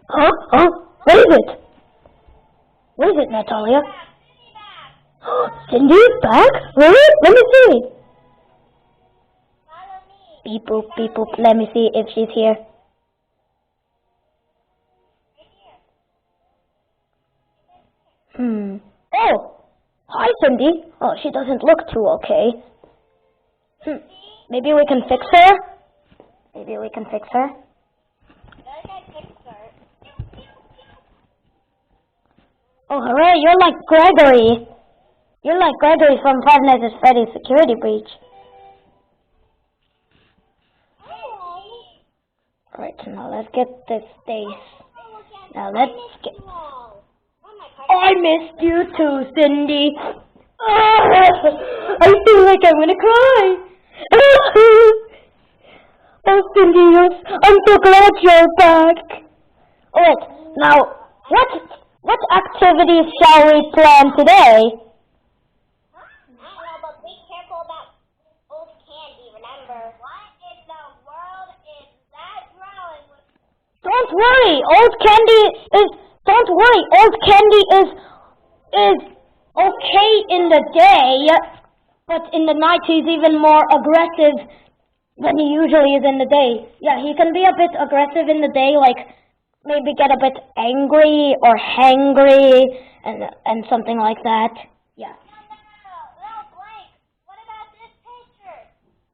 Huh? Huh? What is it? What is it, Natalia? Cindy's back? Really? Let me see. Beep boop, beep boop. Let me see if she's here. Oh! Hi, Cindy. Oh, she doesn't look too okay. Maybe we can fix her? Maybe we can fix her? Oh, hooray, you're like Gregory. You're like Gregory from Five Nights at Freddy's Security Breach. Alright, so now let's get this face. Now let's get... I missed you too, Cindy. I feel like I'm gonna cry. Oh, Cindy, I'm so glad you're back. Alright, now, what activities shall we plan today? I don't know, but be careful about old candy, remember? What in the world is that drawing? Don't worry, old candy is okay in the day, but in the night he's even more aggressive than he usually is in the day. Yeah, he can be a bit aggressive in the day, like maybe get a bit angry or hangry and something like that. Yeah. No, Blake, what about this picture?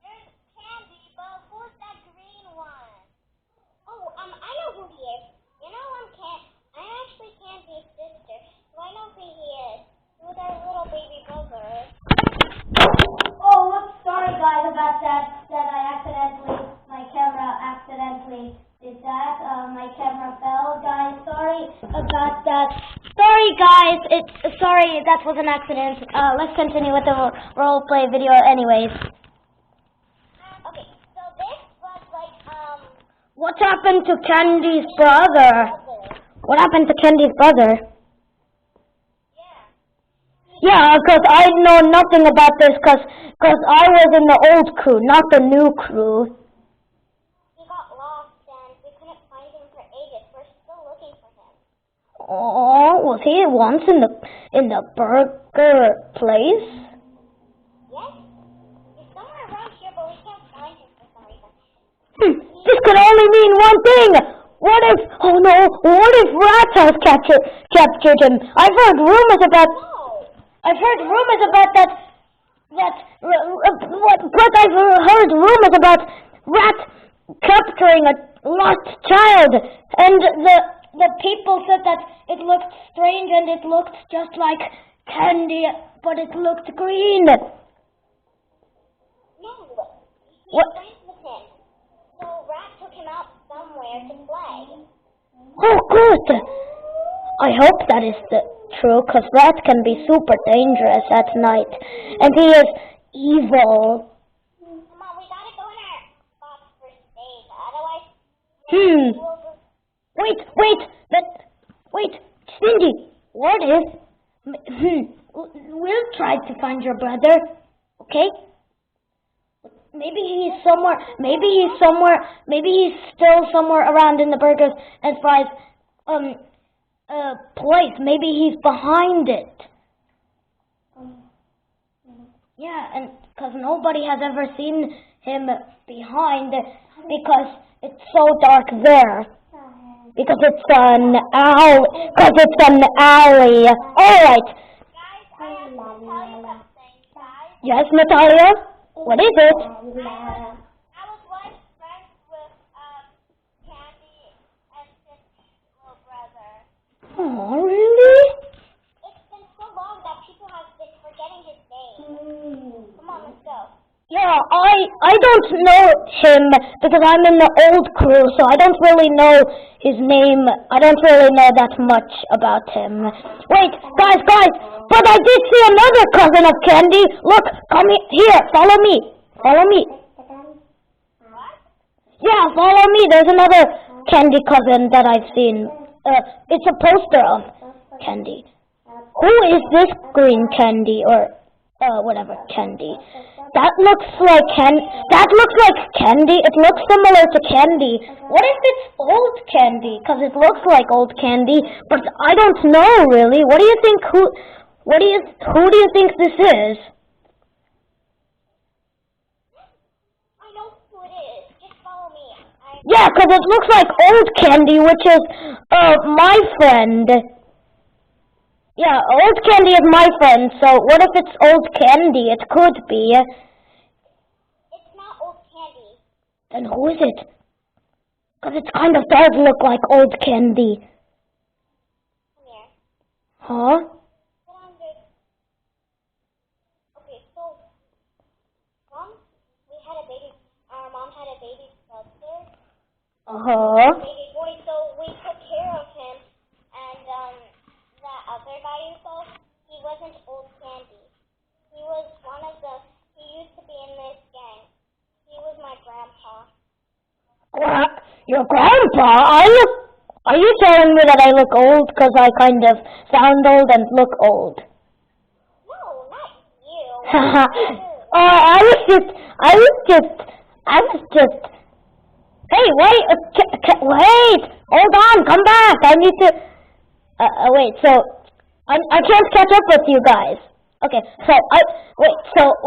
There's candy, but who's that green one? Oh, I know who he is. You know, I'm actually Candy's sister, so I know who he is. He was our little baby brother. Oh, whoops, sorry guys about that my camera accidentally did that. My camera fell, guys, sorry about that. Sorry guys, sorry, that was an accident. Let's continue with the roleplay video anyways. Okay, so this was like, What happened to Candy's brother? What happened to Candy's brother? Yeah, because I know nothing about this, because I was in the old crew, not the new crew. He got lost and we couldn't find him for ages. We're still looking for him. Oh, was he once in the burger place? Yes? He's somewhere around here, but we can't find him for some reason. This could only mean one thing! What if Rat has captured him? I've heard rumors about that, but I've heard rumors about Rat capturing a lost child, and the people said that it looked strange and it looked just like candy, but it looked green. No, he What? friends with him. So Rat took him out somewhere to play. Oh, good. I hope that is true, because Rat can be super dangerous at night, and he is evil. Come on, we gotta go in our box first aid. Otherwise, Wait, Cindy, what if, we'll try to find your brother, okay? Maybe he's still somewhere around in the Burgers and Fries, place. Maybe he's behind it. Yeah, and because nobody has ever seen him behind, because it's so dark there. Because it's an alley. Alright. guys, I have to tell you something, guys. Yes, Natalia? What is it? I was once friends with Candy and Cindy's little brother. Oh, really? It's been so long that people have been forgetting his name. Come on, let's go. Yeah, I don't know him because I'm in the old crew, so I don't really know his name. I don't really know that much about him. Wait, guys, but I did see another cousin of Candy. Look, come here, follow me. What? Yeah, follow me. There's another Candy cousin that I've seen. It's a poster of Candy. Who is this green Candy? Or whatever, candy. That looks like candy. It looks similar to candy. What if it's old candy? Because it looks like old candy, but I don't know really. What do you think? Who do you think this is? I know who it is. Just follow me. Yeah, because it looks like old candy, which is my friend. Yeah, old candy is my friend, so what if it's old candy? It could be. It's not old candy. Then who is it? Because it kind of does look like old candy. Come here. Huh? Put on this. Okay, so, our mom had a baby brother. Uh-huh. Baby boy, so we took care of him, and, that other guy you saw, he wasn't old candy. He was he used to be in this gang. He was my grandpa. Your grandpa? Are you telling me that I look old because I kind of sound old and look old? No, not you. I was just. Hey, wait! Wait! Hold on! Come back! I need to. Wait. So I can't catch up with you guys. Okay. So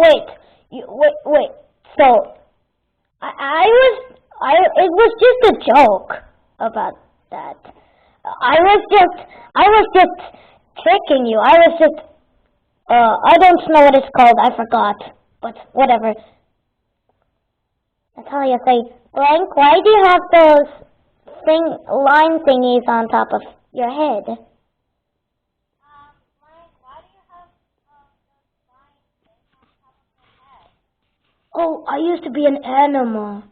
wait. So it was just a joke about that. I was just tricking you. I don't know what it's called. I forgot. But whatever. That's how you say, Blank, why do you have those line thingies on top of your head? Mike, why do you have those lines on top of your head? Oh, I used to be an animal.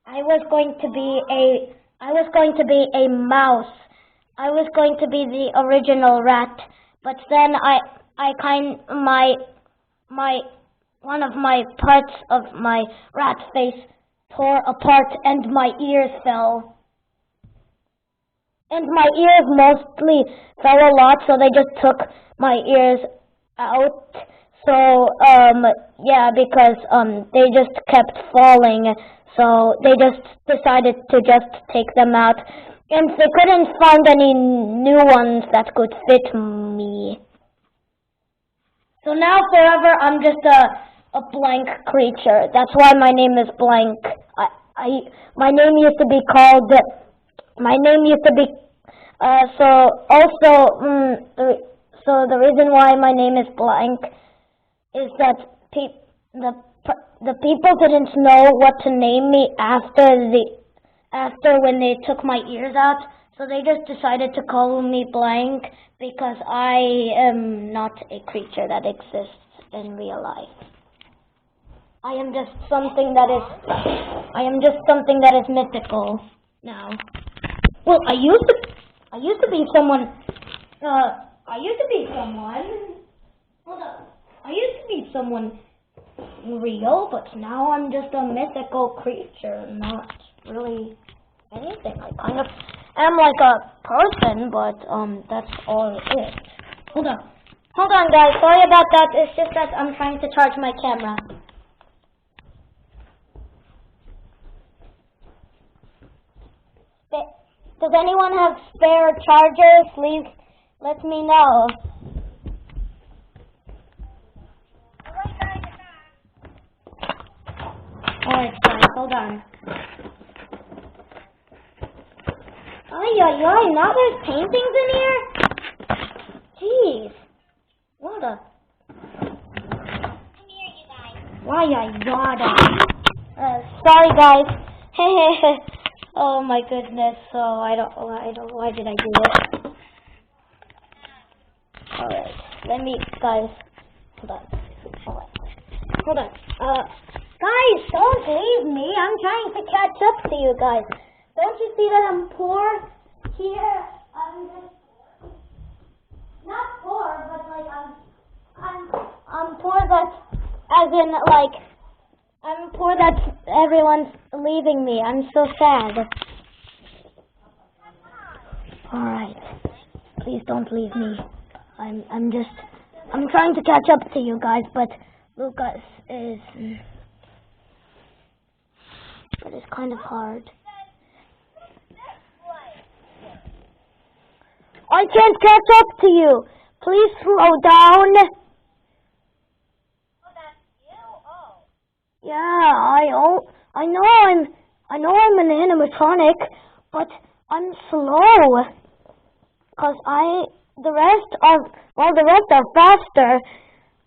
I was going to be a mouse. I was going to be the original rat, but then one of my parts of my rat face tore apart and my ears fell. And my ears mostly fell a lot, so they just took my ears out. So, yeah, because, they just kept falling, so they just decided to just take them out. And they couldn't find any new ones that could fit me. So now forever I'm just a blank creature. That's why my name is Blank. My name used to be called, so the reason why my name is Blank is that the people didn't know what to name me after when they took my ears out, so they just decided to call me Blank because I am not a creature that exists in real life. I am just something that is mythical now. Well, I used to be someone. Hold on. I used to be someone real, but now I'm just a mythical creature, not really anything. I kind of am like a person, but that's all it is. Hold on, guys. Sorry about that. It's just that I'm trying to charge my camera. Does anyone have spare chargers? Please let me know. Alright, guys, hold on. Ay, now there's paintings in here? Jeez. What a... Come here, you guys. Sorry, guys. Oh my goodness. So why did I do it? Alright, let me, guys. Hold on. Hold on. Guys, don't leave me. I'm trying to catch up to you guys. Don't you see that I'm poor here? I'm just not poor, but like I'm poor that, as in like, I'm poor that everyone's leaving me. I'm so sad. Alright. Please don't leave me. I'm I'm trying to catch up to you guys, but Lucas is... It is kind of hard. I can't catch up to you. Please slow down. Oh, that's you? Oh. Yeah, I know I'm an animatronic, but I'm slow. Cause the rest are faster.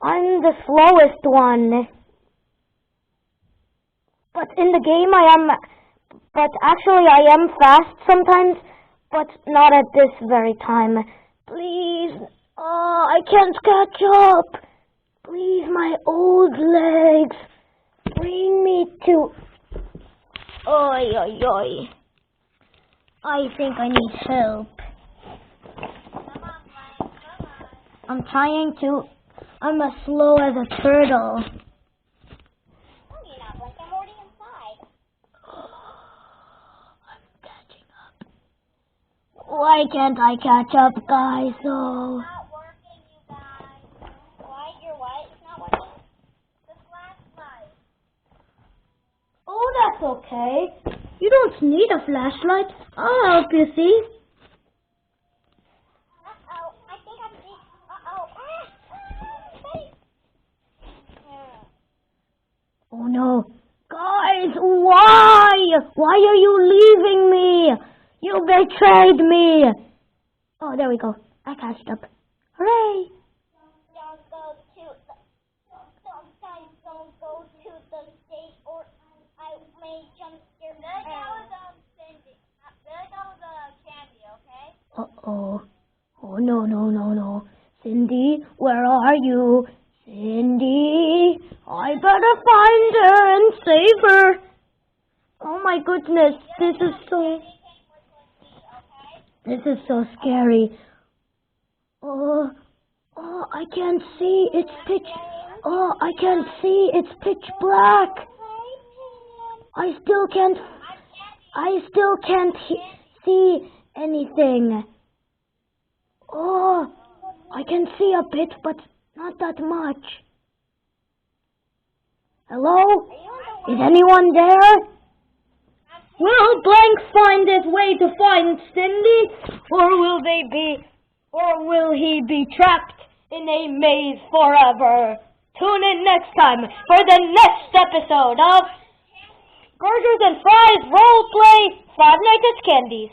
I'm the slowest one. But in the game but actually I am fast sometimes, but not at this very time. Please, I can't catch up. Please, my old legs, bring me to... Oi, oi, oi. I think I need help. Come on, Blank, come on. I'm trying to... I'm as slow as a turtle. No, you're not, Blank. I'm already inside. I'm catching up. Why can't I catch up, guys? Oh. It's not working, you guys. Why? Your what? It's not working? The flashlight. Oh, that's okay. You don't need a flashlight. I'll help you see. Uh-oh. I think I'm deep. Uh-oh. Wait. Oh no. Guys, why? Why are you leaving me? You betrayed me. Oh, there we go. I catched up. Hooray. Don't go to the... Don't go to the stage or I may jump your... There goes, Cindy. There goes, Candy, okay? Uh-oh. Oh, no, no, no, no. Cindy, where are you? Cindy, I better find her and save her. Oh my goodness, this is so scary. Oh, I can't see. It's pitch. Oh, I can't see. It's pitch black. I still can't see anything. Oh, I can see a bit, but not that much. Hello? Is anyone there? Will Blank find his way to find Cindy? Or will he be trapped in a maze forever? Tune in next time for the next episode of Burgers and Fries Roleplay 5 Nights at Candy's.